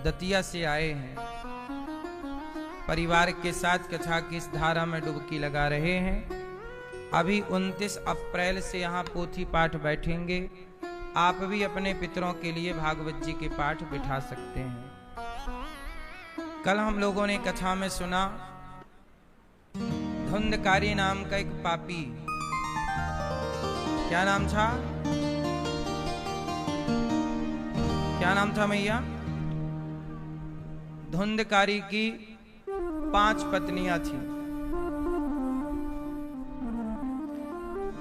दतिया से आए हैं, परिवार के साथ कथा की इस धारा में डुबकी लगा रहे हैं। अभी 29 अप्रैल से यहाँ पोथी पाठ बैठेंगे। आप भी अपने पितरों के लिए भागवत जी के पाठ बिठा सकते हैं। कल हम लोगों ने कथा में सुना, धुंधकारी नाम का एक पापी, क्या नाम था? क्या नाम था मैया? धुंधकारी की 5 पत्नियां थीं।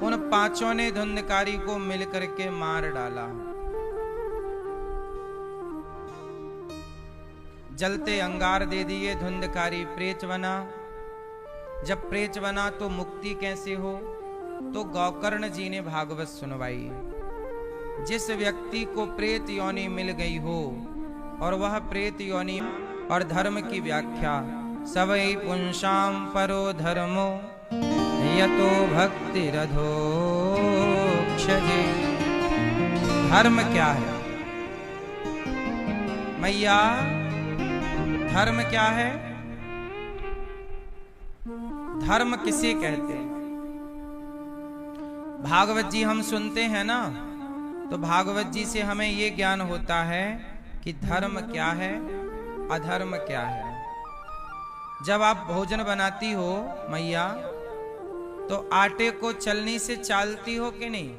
उन 5 ने धुंधकारी को मिलकर के मार डाला। जलते अंगार दे दिए। धुंधकारी प्रेत बना। जब प्रेत बना तो मुक्ति कैसे हो? तो गोकर्ण जी ने भागवत सुनवाई। जिस व्यक्ति को प्रेत योनि मिल गई हो और वह प्रेत योनि और धर्म की व्याख्या, सवै पुंसाम परो धर्मो यतो भक्ति रधोक्षजे। धर्म क्या है मैया? धर्म क्या है? धर्म किसे कहते हैं? भागवत जी हम सुनते हैं ना, तो भागवत जी से हमें ये ज्ञान होता है कि धर्म क्या है, अधर्म क्या है। जब आप भोजन बनाती हो मैया, तो आटे को चलनी से चालती हो कि नहीं?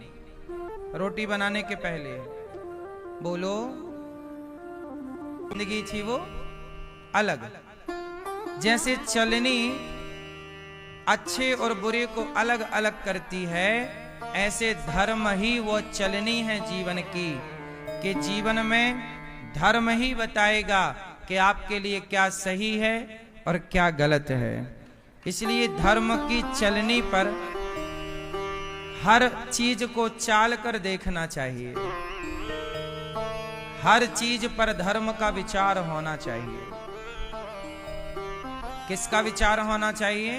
रोटी बनाने के पहले बोलो, जिंदगी थी वो अलग। जैसे चलनी अच्छे और बुरे को अलग अलग करती है, ऐसे धर्म ही वो चलनी है जीवन की, कि जीवन में धर्म ही बताएगा कि आपके लिए क्या सही है और क्या गलत है। इसलिए धर्म की चलनी पर हर चीज को चाल कर देखना चाहिए। हर चीज पर धर्म का विचार होना चाहिए। किसका विचार होना चाहिए?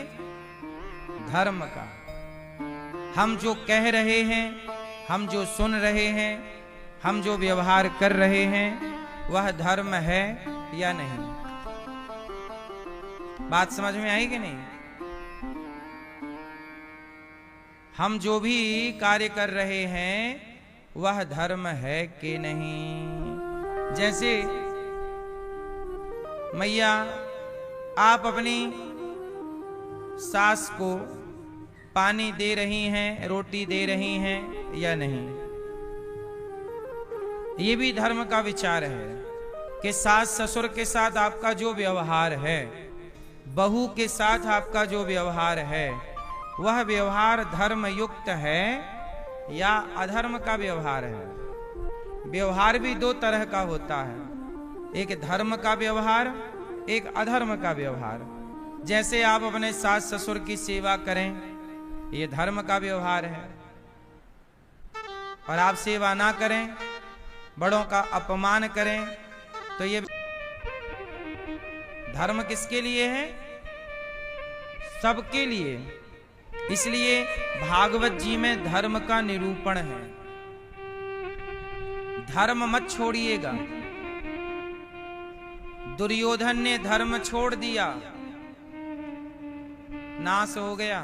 धर्म का। हम जो कह रहे हैं, हम जो सुन रहे हैं, हम जो व्यवहार कर रहे हैं, वह धर्म है या नहीं? बात समझ में आई कि नहीं? हम जो भी कार्य कर रहे हैं, वह धर्म है कि नहीं? जैसे मैया, आप अपनी सास को पानी दे रही हैं, रोटी दे रही हैं या नहीं? ये भी धर्म का विचार है कि सास ससुर के साथ आपका जो व्यवहार है, बहू के साथ आपका जो व्यवहार है, वह व्यवहार धर्म युक्त है या अधर्म का व्यवहार है। व्यवहार भी 2 तरह का होता है, एक धर्म का व्यवहार, एक अधर्म का व्यवहार। जैसे आप अपने सास ससुर की सेवा करें, ये धर्म का व्यवहार है, और आप सेवा ना करें, बड़ों का अपमान करें, तो ये धर्म किसके लिए है? सबके लिए। इसलिए भागवत जी में धर्म का निरूपण है। धर्म मत छोड़िएगा। दुर्योधन ने धर्म छोड़ दिया, नाश हो गया।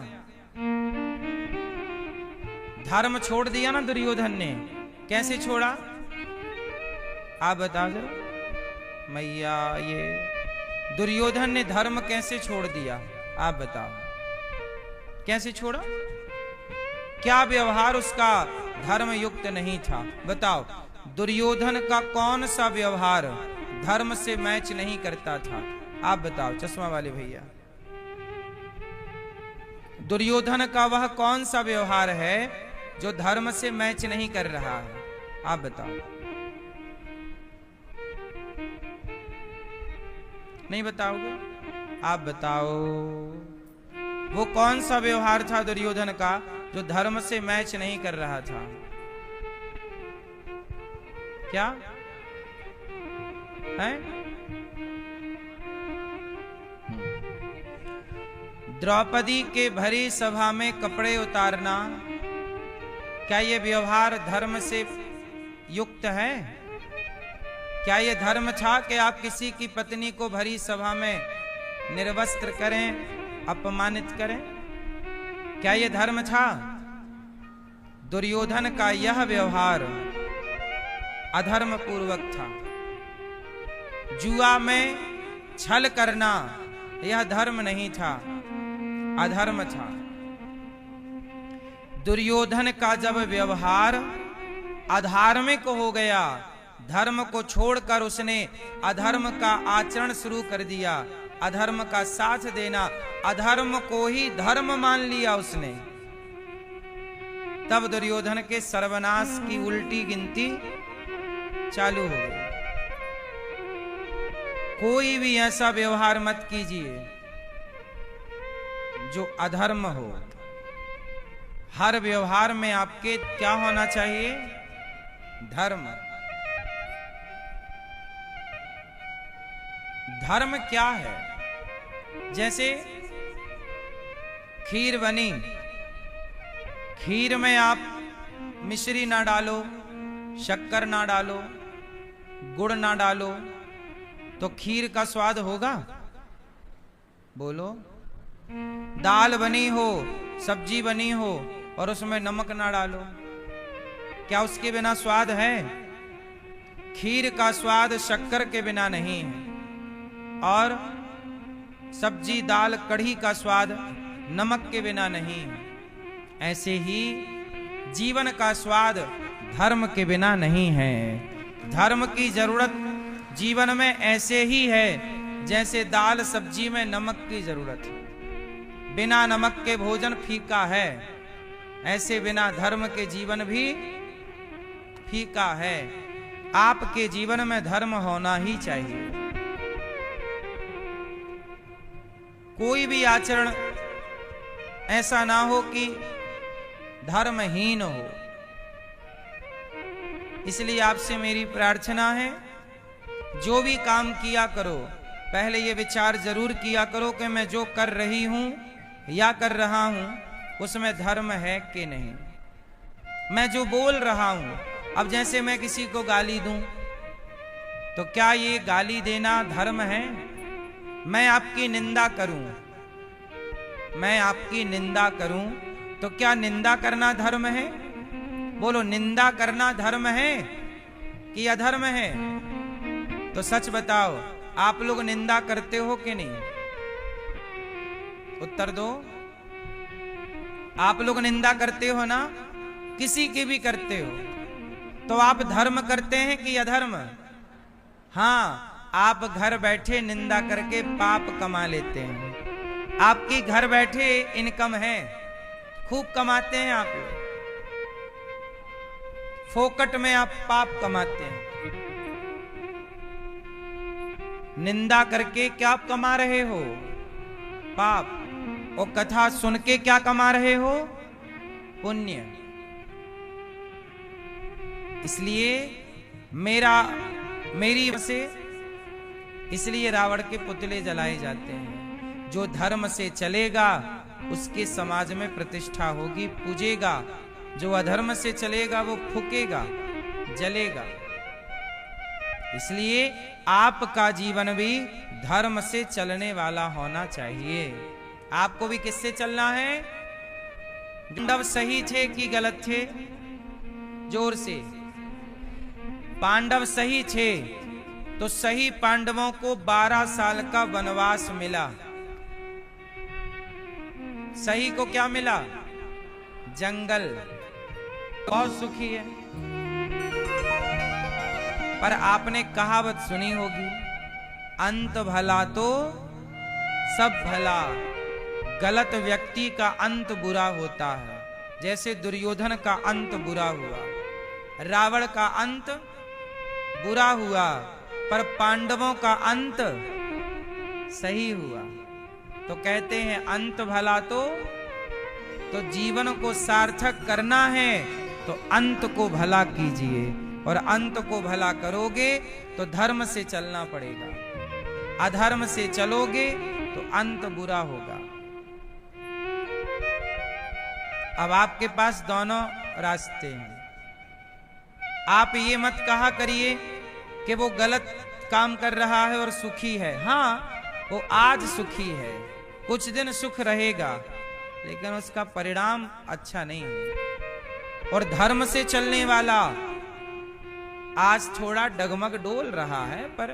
धर्म छोड़ दिया ना दुर्योधन ने। कैसे छोड़ा? आप बता जरा मैया। ये दुर्योधन ने धर्म कैसे छोड़ दिया? आप बताओ, कैसे छोड़ा? क्या व्यवहार उसका धर्म युक्त नहीं था? बताओ, दुर्योधन का कौन सा व्यवहार धर्म से मैच नहीं करता था? आप बताओ चश्मा वाले भैया, दुर्योधन का वह कौन सा व्यवहार है जो धर्म से मैच नहीं कर रहा है? आप बताओ। नहीं बताओगे? आप बताओ, वो कौन सा व्यवहार था दुर्योधन का जो धर्म से मैच नहीं कर रहा था? क्या है? द्रौपदी के भरी सभा में कपड़े उतारना, क्या ये व्यवहार धर्म से युक्त है? क्या ये धर्म था कि आप किसी की पत्नी को भरी सभा में निर्वस्त्र करें, अपमानित करें? क्या ये धर्म था? दुर्योधन का यह व्यवहार अधर्म पूर्वक था। जुआ में छल करना यह धर्म नहीं था, अधर्म था। दुर्योधन का जब व्यवहार अधार्मिक हो गया, धर्म को छोड़कर उसने अधर्म का आचरण शुरू कर दिया, अधर्म का साथ देना, अधर्म को ही धर्म मान लिया उसने, तब दुर्योधन के सर्वनाश की उल्टी गिनती चालू हो गई। कोई भी ऐसा व्यवहार मत कीजिए जो अधर्म हो। हर व्यवहार में आपके क्या होना चाहिए? धर्म। धर्म क्या है? जैसे खीर बनी, खीर में आप मिश्री ना डालो, शक्कर ना डालो, गुड़ ना डालो, तो खीर का स्वाद होगा? बोलो। दाल बनी हो, सब्जी बनी हो और उसमें नमक ना डालो, क्या उसके बिना स्वाद है? खीर का स्वाद शक्कर के बिना नहीं है, और सब्जी, दाल, कढ़ी का स्वाद नमक के बिना नहीं है। ऐसे ही जीवन का स्वाद धर्म के बिना नहीं है। धर्म की जरूरत जीवन में ऐसे ही है जैसे दाल सब्जी में नमक की जरूरत है। बिना नमक के भोजन फीका है, ऐसे बिना धर्म के जीवन भी फीका है। आपके जीवन में धर्म होना ही चाहिए। कोई भी आचरण ऐसा ना हो कि धर्महीन हो। इसलिए आपसे मेरी प्रार्थना है, जो भी काम किया करो पहले ये विचार जरूर किया करो कि मैं जो कर रही हूं या कर रहा हूं उसमें धर्म है कि नहीं। मैं जो बोल रहा हूं, अब जैसे मैं किसी को गाली दूं तो क्या ये गाली देना धर्म है? मैं आपकी निंदा करूं, मैं आपकी निंदा करूं तो क्या निंदा करना धर्म है? बोलो, निंदा करना धर्म है कि अधर्म है? तो सच बताओ, आप लोग निंदा करते हो कि नहीं? उत्तर दो। आप लोग निंदा करते हो ना? किसी की भी करते हो तो आप धर्म करते हैं कि अधर्म? हाँ, आप घर बैठे निंदा करके पाप कमा लेते हैं। आपकी घर बैठे इनकम है, खूब कमाते हैं आप लोग, फोकट में आप पाप कमाते हैं। निंदा करके क्या कमा रहे हो? पाप। और कथा सुन के क्या कमा रहे हो? पुण्य। इसलिए मेरी से इसलिए रावण के पुतले जलाए जाते हैं। जो धर्म से चलेगा उसके समाज में प्रतिष्ठा होगी, पूजेगा। जो अधर्म से चलेगा वो फूकेगा, जलेगा। इसलिए आपका जीवन भी धर्म से चलने वाला होना चाहिए। आपको भी किससे चलना है? पांडव सही थे कि गलत थे? जोर से। पांडव सही थे तो सही पांडवों को 12 साल का वनवास मिला। सही को क्या मिला? जंगल। बहुत सुखी है। पर आपने कहावत सुनी होगी, अंत भला तो सब भला। गलत व्यक्ति का अंत बुरा होता है। जैसे दुर्योधन का अंत बुरा हुआ, रावण का अंत बुरा हुआ, पर पांडवों का अंत सही हुआ। तो कहते हैं अंत भला तो जीवन को सार्थक करना है तो अंत को भला कीजिए, और अंत को भला करोगे तो धर्म से चलना पड़ेगा। अधर्म से चलोगे तो अंत बुरा होगा। अब आपके पास दोनों रास्ते हैं। आप ये मत कहा करिए कि वो गलत काम कर रहा है और सुखी है। हाँ, वो आज सुखी है, कुछ दिन सुख रहेगा, लेकिन उसका परिणाम अच्छा नहीं है। और धर्म से चलने वाला आज थोड़ा डगमग डोल रहा है, पर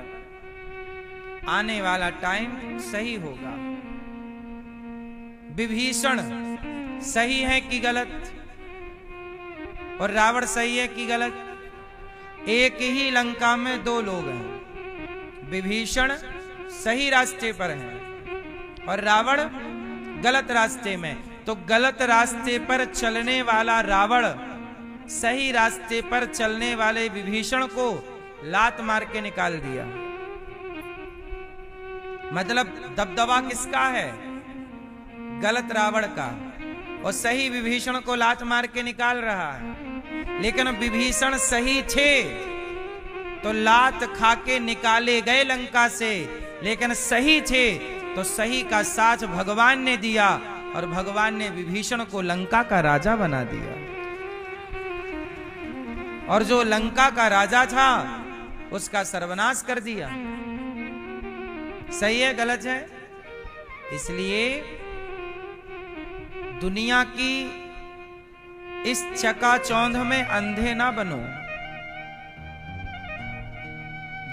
आने वाला टाइम सही होगा। विभीषण सही है कि गलत, और रावण सही है कि गलत? एक ही लंका में दो लोग हैं। विभीषण सही रास्ते पर है और रावण गलत रास्ते में। तो गलत रास्ते पर चलने वाला रावण सही रास्ते पर चलने वाले विभीषण को लात मार के निकाल दिया। मतलब दबदबा किसका है? गलत रावण का, और सही विभीषण को लात मार के निकाल रहा है। लेकिन विभीषण सही थे तो लात खा के निकाले गए लंका से, लेकिन सही थे तो सही का साथ भगवान ने दिया, और भगवान ने विभीषण को लंका का राजा बना दिया। और जो लंका का राजा था उसका सर्वनाश कर दिया। सही है गलत है? इसलिए दुनिया की इस चकाचौंध में अंधे ना बनो।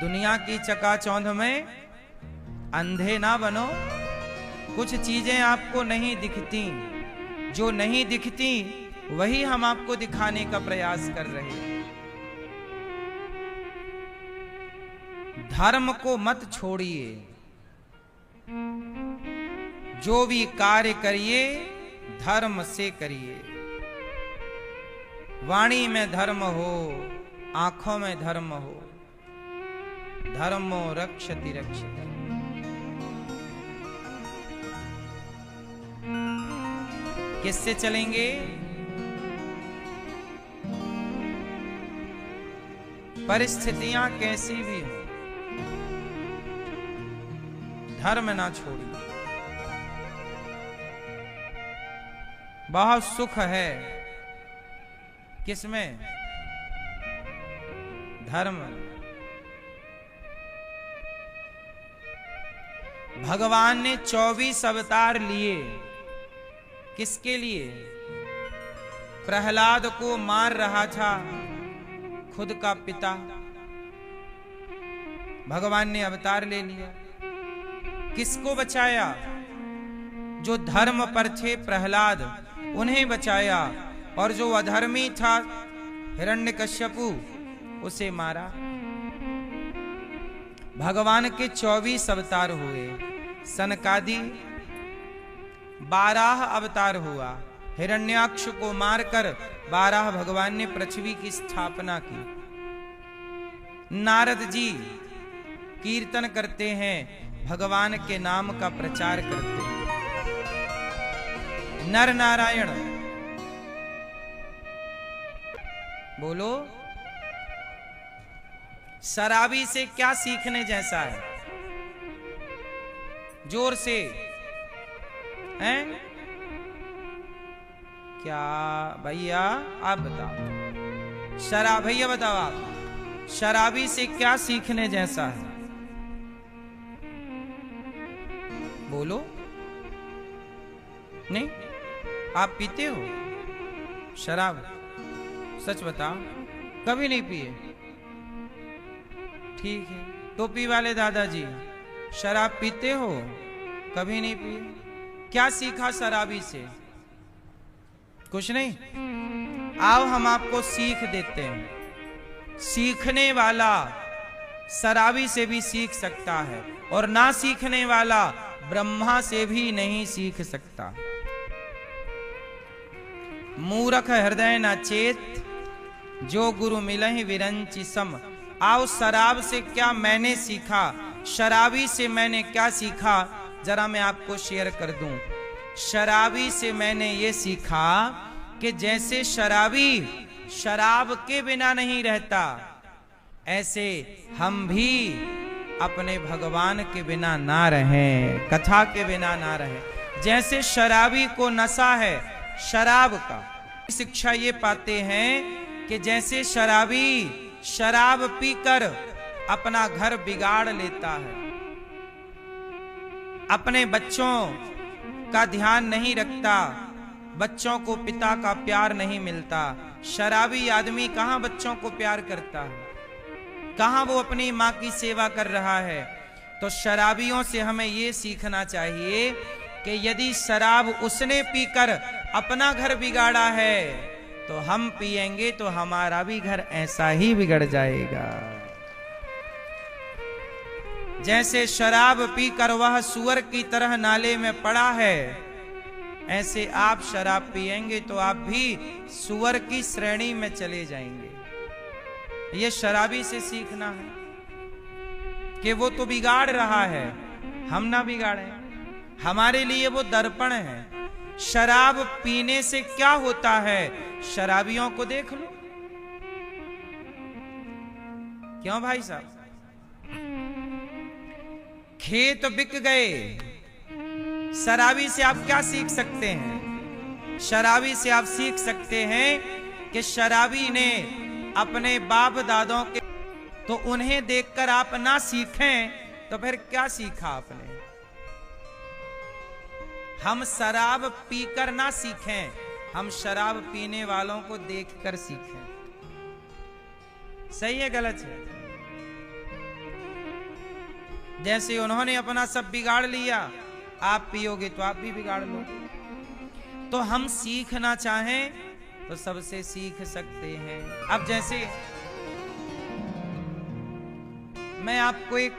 दुनिया की चकाचौंध में अंधे ना बनो। कुछ चीजें आपको नहीं दिखती, जो नहीं दिखती वही हम आपको दिखाने का प्रयास कर रहे हैं। धर्म को मत छोड़िए, जो भी कार्य करिए धर्म से करिए। वाणी में धर्म हो, आंखों में धर्म हो। धर्मो रक्षति रक्षति। किससे चलेंगे? परिस्थितियां कैसी भी हो, धर्म ना छोड़िए। बहुत सुख है किसमें? धर्म। भगवान ने 24 अवतार लिए, किसके लिए? प्रहलाद को मार रहा था खुद का पिता, भगवान ने अवतार ले लिया। किसको बचाया? जो धर्म पर थे प्रहलाद, उन्हें बचाया। और जो अधर्मी था हिरण्यकश्यपु, उसे मारा। भगवान के 24 अवतार हुए। सनकादि 12 अवतार हुआ। हिरण्याक्ष को मारकर 12 भगवान ने पृथ्वी की स्थापना की। नारद जी कीर्तन करते हैं, भगवान के नाम का प्रचार करते हैं। नर नारायण बोलो, शराबी से क्या सीखने जैसा है? जोर से हैं? क्या भैया आप बताओ, भैया बताओ आप, शराबी से क्या सीखने जैसा है? बोलो। नहीं? आप पीते हो शराब? सच बताओ, कभी नहीं पिए? ठीक है। टोपी वाले दादाजी, शराब पीते हो? कभी नहीं पिए? क्या सीखा शराबी से? कुछ नहीं। आओ हम आपको सीख देते हैं। सीखने वाला शराबी से भी सीख सकता है, और ना सीखने वाला ब्रह्मा से भी नहीं सीख सकता। मूरख हृदय न चेत, जो गुरु मिलहि विरंचि सम। आओ शराब से क्या मैंने सीखा, शराबी से मैंने क्या सीखा, जरा मैं आपको शेयर कर दूं। शराबी से मैंने ये सीखा कि जैसे शराबी शराब के बिना नहीं रहता, ऐसे हम भी अपने भगवान के बिना ना रहें, कथा के बिना ना रहें। जैसे शराबी को नशा है शराब का, शिक्षा ये पाते हैं कि जैसे शराबी शराब पीकर अपना घर बिगाड़ लेता है, अपने बच्चों का ध्यान नहीं रखता, बच्चों को पिता का प्यार नहीं मिलता। शराबी आदमी कहां बच्चों को प्यार करता है, कहां वो अपनी मां की सेवा कर रहा है। तो शराबियों से हमें ये सीखना चाहिए कि यदि शराब उसने पीकर अपना घर बिगाड़ा है तो हम पिएंगे तो हमारा भी घर ऐसा ही बिगड़ जाएगा। जैसे शराब पीकर वह सुअर की तरह नाले में पड़ा है, ऐसे आप शराब पिएंगे तो आप भी सुअर की श्रेणी में चले जाएंगे। ये शराबी से सीखना है कि वो तो बिगाड़ रहा है, हम ना बिगाड़ें। हमारे लिए वो दर्पण है। शराब पीने से क्या होता है, शराबियों को देख लो। क्यों भाई साहब? खेत बिक गए। शराबी से आप क्या सीख सकते हैं? शराबी से आप सीख सकते हैं कि शराबी ने अपने बाप दादों के, तो उन्हें देखकर आप ना सीखें तो फिर क्या सीखा आपने? हम शराब पीकर ना सीखें, हम शराब पीने वालों को देखकर सीखें। सही है गलत है? जैसे उन्होंने अपना सब बिगाड़ लिया, आप पियोगे तो आप भी बिगाड़ लो। तो हम सीखना चाहें तो सबसे सीख सकते हैं। अब जैसे मैं आपको एक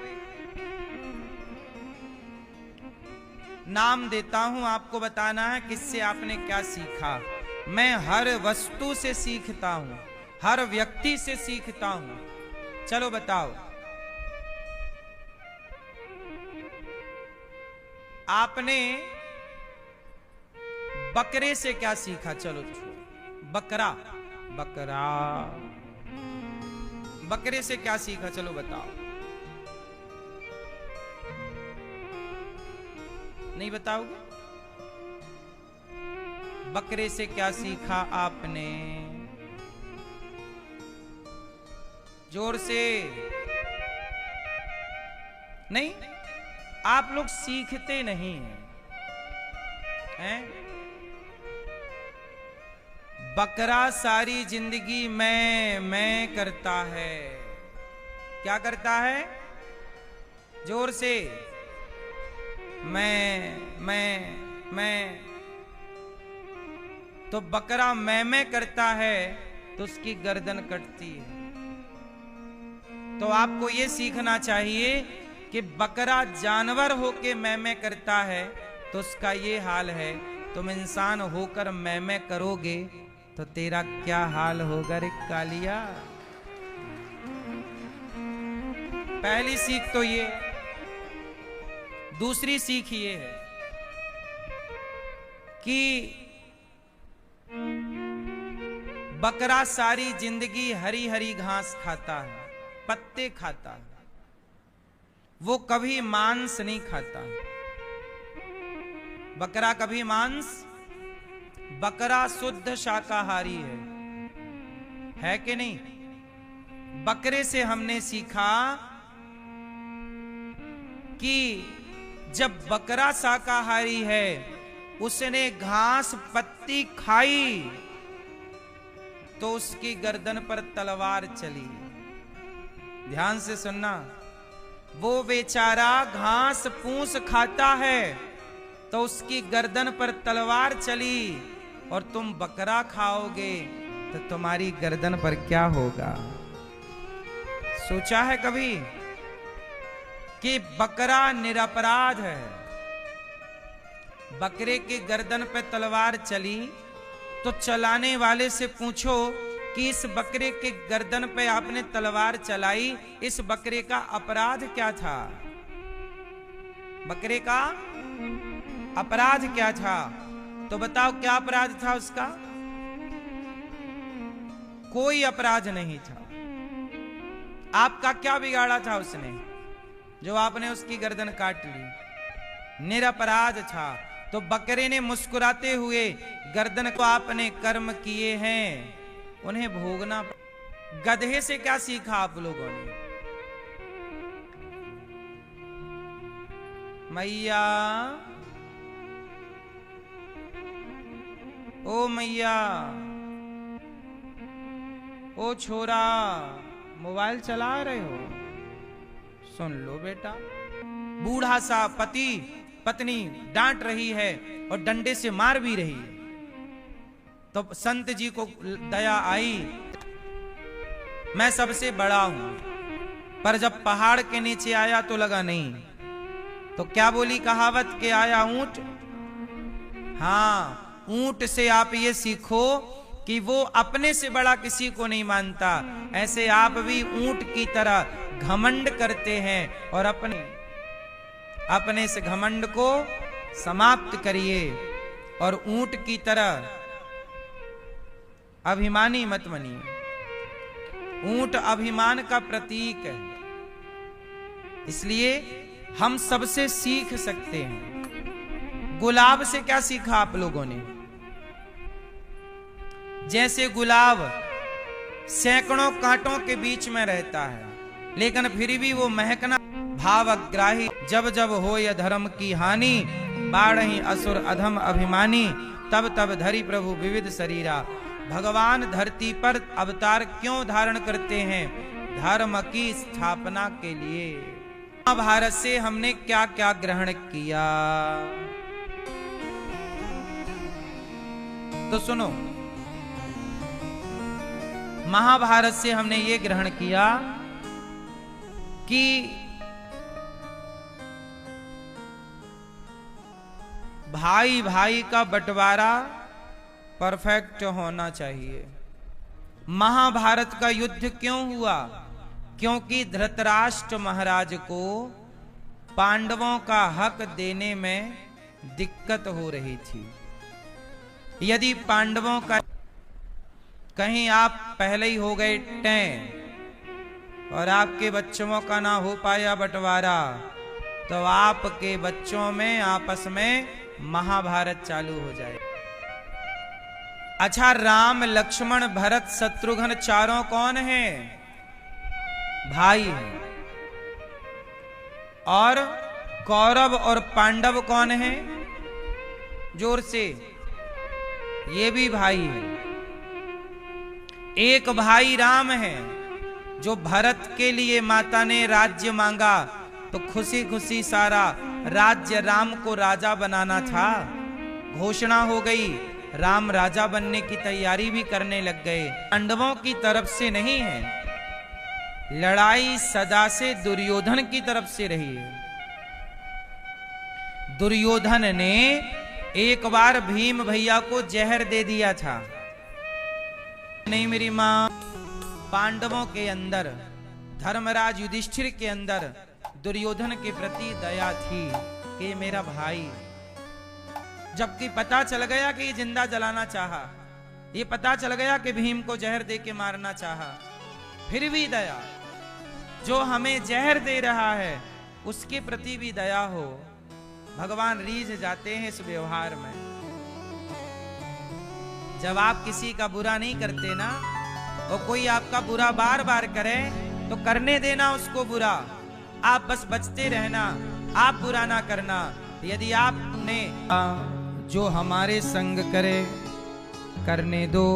नाम देता हूं, आपको बताना है किससे आपने क्या सीखा। मैं हर वस्तु से सीखता हूं, हर व्यक्ति से सीखता हूं। चलो बताओ, आपने बकरे से क्या सीखा? चलो बकरा बकरा बकरे से क्या सीखा? चलो बताओ। नहीं बताओगे? बकरे से क्या सीखा आपने? जोर से नहीं, आप लोग सीखते नहीं हैं? बकरा सारी जिंदगी मैं करता है। क्या करता है? जोर से मैं। तो बकरा मैं करता है तो उसकी गर्दन कटती है। तो आपको यह सीखना चाहिए कि बकरा जानवर होके मैं करता है तो उसका ये हाल है। तुम इंसान होकर मैं करोगे तो तेरा क्या हाल होगा रे कालिया। पहली सीख तो ये। दूसरी सीख ये है कि बकरा सारी जिंदगी हरी हरी घास खाता है, पत्ते खाता है, वो कभी मांस नहीं खाता। बकरा कभी मांस, बकरा शुद्ध शाकाहारी है कि नहीं? बकरे से हमने सीखा कि जब बकरा शाकाहारी है, उसने घास पत्ती खाई तो उसकी गर्दन पर तलवार चली। ध्यान से सुनना, वो बेचारा घास फूस खाता है तो उसकी गर्दन पर तलवार चली, और तुम बकरा खाओगे तो तुम्हारी गर्दन पर क्या होगा? सोचा है कभी कि बकरा निरपराध है? बकरे की गर्दन पे तलवार चली तो चलाने वाले से पूछो कि इस बकरे के गर्दन पे आपने तलवार चलाई, इस बकरे का अपराध क्या था? बकरे का अपराध क्या था? तो बताओ क्या अपराध था उसका? कोई अपराध नहीं था। आपका क्या बिगाड़ा था उसने जो आपने उसकी गर्दन काट ली? निरपराध था। तो बकरे ने मुस्कुराते हुए गर्दन को आपने कर्म किए हैं उन्हें भोगना। गधे से क्या सीखा आप लोगों ने? मैया, ओ मैया, ओ छोरा, मोबाइल चला रहे हो? सुन लो बेटा। बूढ़ा सा पति पत्नी डांट रही है और डंडे से मार भी रही है। तो संत जी को दया आई, मैं सबसे बड़ा हूं, पर जब पहाड़ के नीचे आया तो लगा नहीं। तो क्या बोली कहावत के आया ऊंट? हाँ, ऊंट से आप ये सीखो कि वो अपने से बड़ा किसी को नहीं मानता। ऐसे आप भी ऊंट की तरह घमंड करते हैं और अपने से घमंड को समाप्त करिए और ऊंट की तरह अभिमानी मत बनिए। ऊंट अभिमान का प्रतीक है, इसलिए हम सबसे सीख सकते हैं। गुलाब से क्या सीखा आप लोगों ने? जैसे गुलाब सैकड़ों कांटों के बीच में रहता है, लेकिन फिर भी वो महकना भावग्राही। जब जब हो यह धर्म की हानि, बाढ़हि असुर अधम अभिमानी, तब तब धरि प्रभु विविध शरीरा। भगवान धरती पर अवतार क्यों धारण करते हैं? धर्म की स्थापना के लिए। महाभारत से हमने क्या क्या ग्रहण किया तो सुनो। महाभारत से हमने ये ग्रहण किया कि भाई भाई का बंटवारा परफेक्ट होना चाहिए। महाभारत का युद्ध क्यों हुआ? क्योंकि धृतराष्ट्र महाराज को पांडवों का हक देने में दिक्कत हो रही थी। यदि पांडवों का कहीं आप पहले ही हो गए टैं और आपके बच्चों का ना हो पाया बंटवारा, तो आपके बच्चों में आपस में महाभारत चालू हो जाए। अच्छा, राम लक्ष्मण भरत शत्रुघ्न चारों कौन हैं? भाई हैं। और कौरव और पांडव कौन हैं? जोर से, ये भी भाई हैं। एक भाई राम है, जो भरत के लिए माता ने राज्य मांगा तो खुशी खुशी सारा राज्य राम को राजा बनाना था। घोषणा हो गई, राम राजा बनने की तैयारी भी करने लग गए। पांडवों की तरफ से नहीं है, लड़ाई सदा से दुर्योधन की तरफ से रही है। दुर्योधन ने एक बार भीम भैया को जहर दे दिया था। नहीं मेरी मां, पांडवों के अंदर, धर्मराज युधिष्ठिर के अंदर दुर्योधन के प्रति दया थी कि ये मेरा भाई। जबकि पता चल गया कि ये जिंदा जलाना चाहा, ये पता चल गया कि भीम को जहर दे के मारना चाहा, फिर भी दया। जो हमें जहर दे रहा है उसके प्रति भी दया हो। भगवान रीझ जाते हैं इस व्यवहार में। जब आप किसी का बुरा नहीं करते ना, और कोई आपका बुरा बार बार करे तो करने देना उसको बुरा, आप बस बचते रहना, आप बुरा ना करना। यदि आपने जो हमारे संग करे करने दो,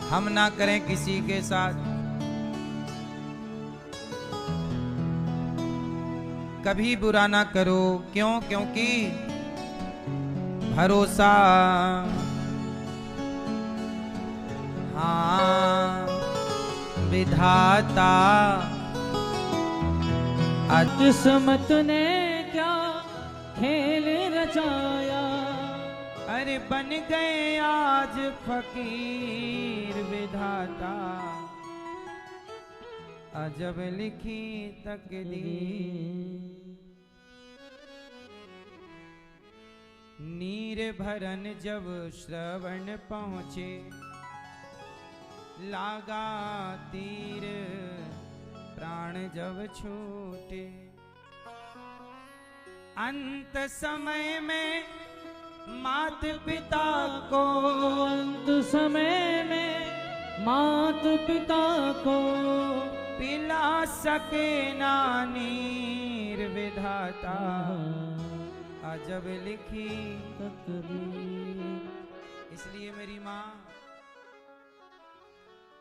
हम ना करें किसी के साथ। कभी बुरा ना करो। क्यों? क्योंकि भरोसा हाँ विधाता। किस्मत ने क्या खेल रचाया, अरे बन गए आज फकीर विधाता। अजब लिखी तकदीर, नीर भरन जब श्रवण पहुँचे, लागा तीर प्राण जब छूटे। अंत समय में मात पिता को, अंत समय में मात पिता को पिला सके ना नीर विधाता अजब लिखी तकदीर। इसलिए मेरी माँ,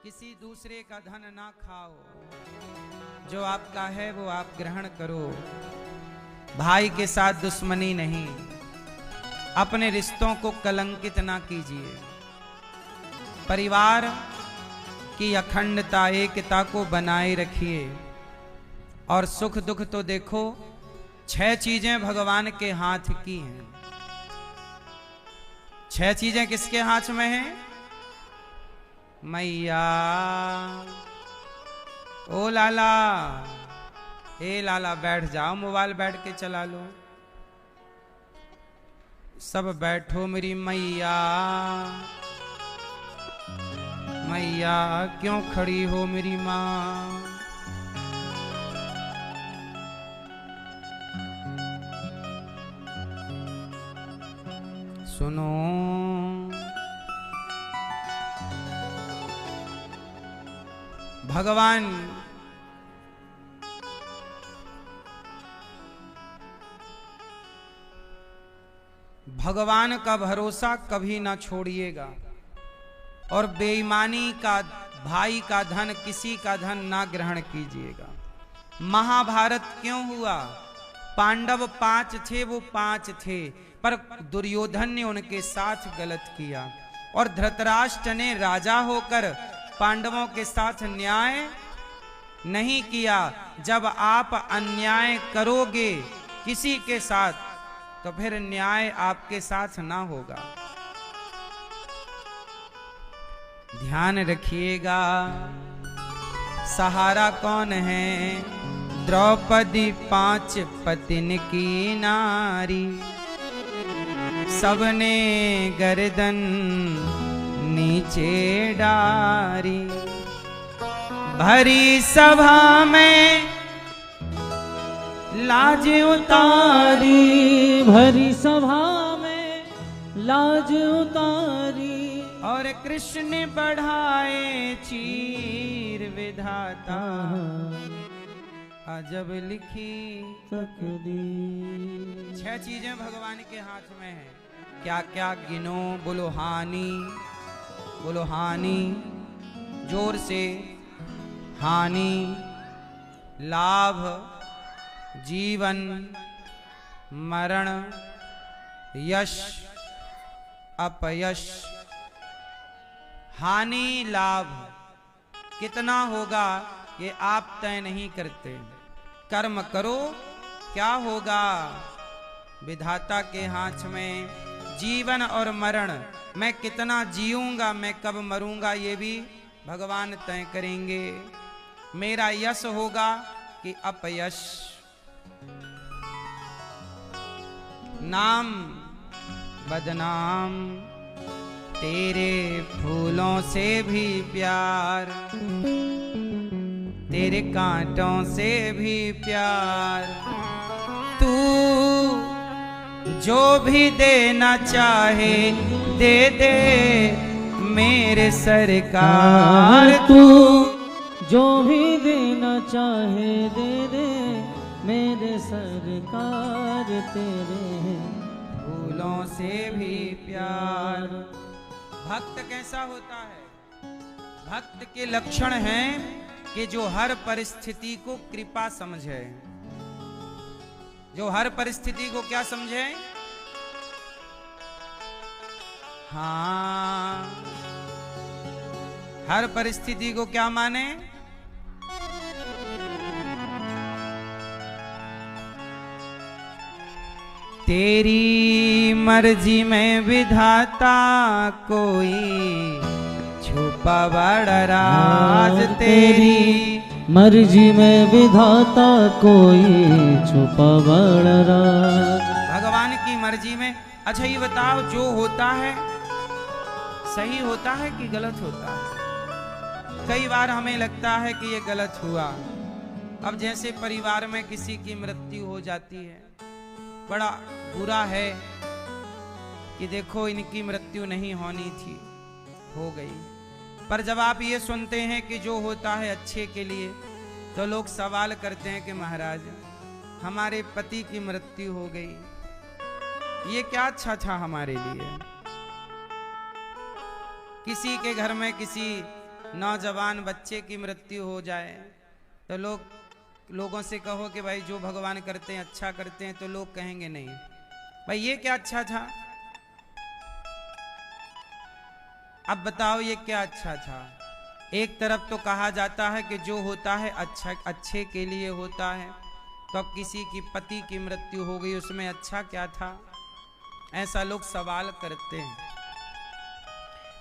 किसी दूसरे का धन ना खाओ, जो आपका है वो आप ग्रहण करो। भाई के साथ दुश्मनी नहीं, अपने रिश्तों को कलंकित ना कीजिए। परिवार की अखंडता एकता को बनाए रखिए। और सुख दुख तो देखो, 6 चीजें भगवान के हाथ की हैं। 6 चीजें किसके हाथ में हैं? मैया। ओ लाला, ए लाला बैठ जाओ, मोबाइल बैठ के चला लो। सब बैठो मेरी मैया। मैया क्यों खड़ी हो मेरी माँ? सुनो, भगवान भगवान का भरोसा कभी ना छोड़िएगा। और बेईमानी का, भाई का धन, किसी का धन ना ग्रहण कीजिएगा। महाभारत क्यों हुआ? पांडव 5 थे, वो 5 थे, पर दुर्योधन ने उनके साथ गलत किया। और धृतराष्ट्र ने राजा होकर पांडवों के साथ न्याय नहीं किया। जब आप अन्याय करोगे किसी के साथ, तो फिर न्याय आपके साथ ना होगा। ध्यान रखिएगा। सहारा कौन है? द्रौपदी 5 पतिन की नारी, सबने गर्दन नीचे डारी। भरी सभा में लाज उतारी, भरी सभा में लाज उतारी। और कृष्ण बढ़ाए चीर विधाता अजब लिखी तकदीर। 6 चीजें भगवान के हाथ में है। क्या क्या गिनो? बोलो हानि, बोलो हानि, जोर से। हानि, लाभ, जीवन, मरण, यश, अपयश। हानि लाभ कितना होगा ये आप तय नहीं करते। कर्म करो, क्या होगा विधाता के हाथ में। जीवन और मरण, मैं कितना जीऊंगा, मैं कब मरूंगा, ये भी भगवान तय करेंगे। मेरा यश होगा कि अपयश। नाम बदनाम, तेरे फूलों से भी प्यार, तेरे कांटों से भी प्यार। तू जो भी देना चाहे दे दे मेरे सरकार। तू जो भी देना चाहे दे दे मेरे सरकार। तेरे फूलों से भी प्यार। भक्त कैसा होता है? भक्त के लक्षण हैं कि जो हर परिस्थिति को कृपा समझे। जो हर परिस्थिति को क्या समझे? हाँ, हर परिस्थिति को क्या माने? तेरी मर्जी में विधाता कोई छुपा बड़ा राज। तेरी मर्जी में विधाता कोई छुपा बड़ा राज। भगवान की मर्जी में। अच्छा ये बताओ, जो होता है सही होता है कि गलत होता है? कई बार हमें लगता है कि ये गलत हुआ। अब जैसे परिवार में किसी की मृत्यु हो जाती है, बड़ा बुरा है कि देखो इनकी मृत्यु नहीं होनी थी, हो गई। पर जब आप ये सुनते हैं कि जो होता है अच्छे के लिए, तो लोग सवाल करते हैं कि महाराज हमारे पति की मृत्यु हो गई। ये क्या अच्छा था हमारे लिए। किसी के घर में किसी नौजवान बच्चे की मृत्यु हो जाए तो लोगों से कहो कि भाई जो भगवान करते हैं अच्छा करते हैं, तो लोग कहेंगे नहीं भाई ये क्या अच्छा था। अब बताओ ये क्या अच्छा था। एक तरफ तो कहा जाता है कि जो होता है अच्छा अच्छे के लिए होता है, तो अब किसी की पति की मृत्यु हो गई, उसमें अच्छा क्या था, ऐसा लोग सवाल करते हैं।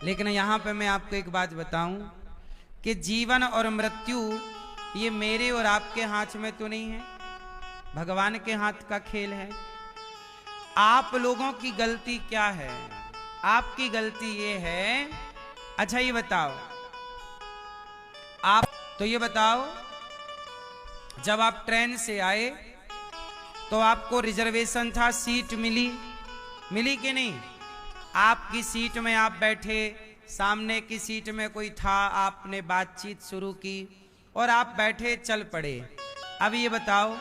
लेकिन यहां पे मैं आपको एक बात बताऊं कि जीवन और मृत्यु ये मेरे और आपके हाथ में तो नहीं है, भगवान के हाथ का खेल है। आप लोगों की गलती क्या है? आपकी गलती ये है, अच्छा ये बताओ, आप तो ये बताओ, जब आप ट्रेन से आए तो आपको रिजर्वेशन था, सीट मिली कि नहीं? आपकी सीट में आप बैठे, सामने की सीट में कोई था, आपने बातचीत शुरू की और आप बैठे चल पड़े। अब ये बताओ,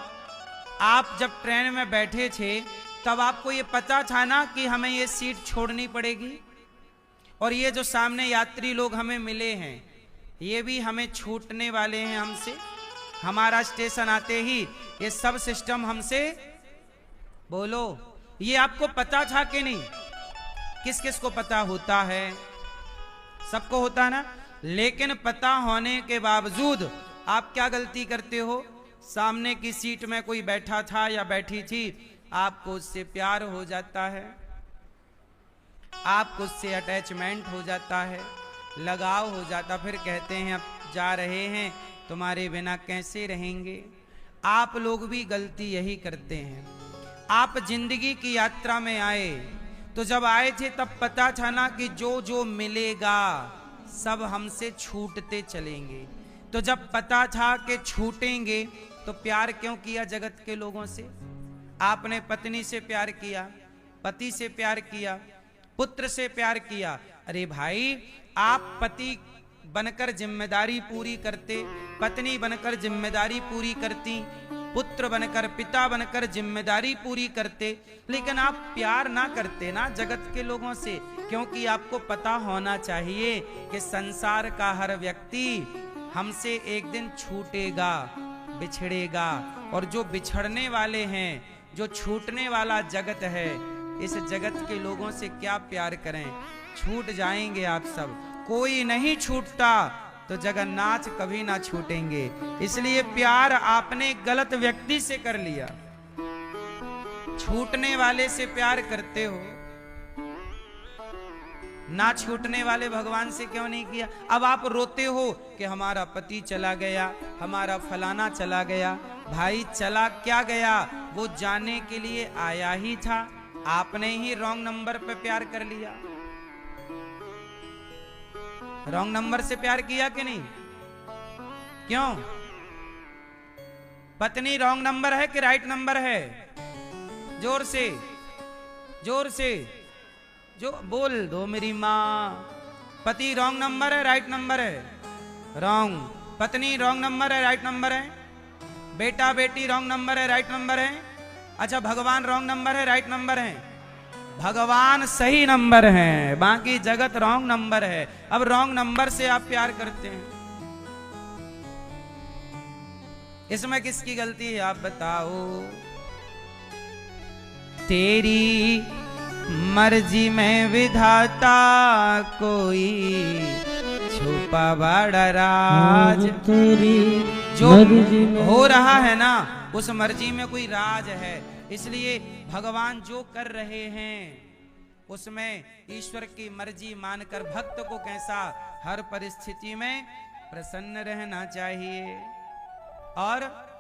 आप जब ट्रेन में बैठे थे तब आपको ये पता था ना कि हमें ये सीट छोड़नी पड़ेगी, और ये जो सामने यात्री लोग हमें मिले हैं ये भी हमें छूटने वाले हैं हमसे। हमारा स्टेशन आते ही ये सब सिस्टम हमसे, बोलो ये आपको पता था कि नहीं? किस किस को पता होता है? सबको होता है ना। लेकिन पता होने के बावजूद आप क्या गलती करते हो? सामने की सीट में कोई बैठा था या बैठी थी, आपको उससे प्यार हो जाता है, आपको उससे अटैचमेंट हो जाता है, लगाव हो जाता, फिर कहते हैं अब जा रहे हैं, तुम्हारे बिना कैसे रहेंगे। आप लोग भी गलती यही करते हैं। आप जिंदगी की यात्रा में आए तो जब आए थे तब पता था ना कि जो जो मिलेगा सब हमसे छूटते चलेंगे। तो जब पता था कि छूटेंगे तो प्यार क्यों किया जगत के लोगों से? आपने पत्नी से प्यार किया, पति से प्यार किया, पुत्र से प्यार किया। अरे भाई, आप पति बनकर जिम्मेदारी पूरी करते, पत्नी बनकर जिम्मेदारी पूरी करती, पुत्र बनकर पिता बनकर जिम्मेदारी पूरी करते, लेकिन आप प्यार ना करते ना जगत के लोगों से, क्योंकि आपको पता होना चाहिए कि संसार का हर व्यक्ति हमसे एक दिन छूटेगा, बिछड़ेगा, और जो बिछड़ने वाले हैं, जो छूटने वाला जगत है, इस जगत के लोगों से क्या प्यार करें? छूट जाएंगे आप सब, कोई नहीं छूटता तो जगन्नाथ कभी ना छूटेंगे। इसलिए प्यार आपने गलत व्यक्ति से कर लिया, छूटने वाले से प्यार करते हो, ना छूटने वाले भगवान से क्यों नहीं किया? अब आप रोते हो कि हमारा पति चला गया, हमारा फलाना चला गया। भाई चला क्या गया, वो जाने के लिए आया ही था, आपने ही रॉन्ग नंबर पे प्यार कर लिया। रॉन्ग नंबर से प्यार किया कि नहीं? क्यों? पत्नी रॉन्ग नंबर है कि राइट नंबर है? जोर से, जोर से जो बोल दो मेरी माँ। पति रॉन्ग नंबर है, राइट नंबर है? रॉन्ग। पत्नी रॉन्ग नंबर है, राइट नंबर है? बेटा बेटी रॉन्ग नंबर है, राइट नंबर है? अच्छा, भगवान रॉन्ग नंबर है, राइट नंबर है? भगवान सही नंबर है, बाकी जगत रॉन्ग नंबर है। अब रॉन्ग नंबर से आप प्यार करते हैं, इसमें किसकी गलती है आप बताओ? तेरी मर्जी में विधाता कोई छुपा बड़ा राज। तेरी जो मर्जी में हो रहा है ना, उस मर्जी में कोई राज है। इसलिए भगवान जो कर रहे हैं उसमें ईश्वर की मर्जी मानकर भक्त को कैसा हर परिस्थिति में प्रसन्न रहना चाहिए। और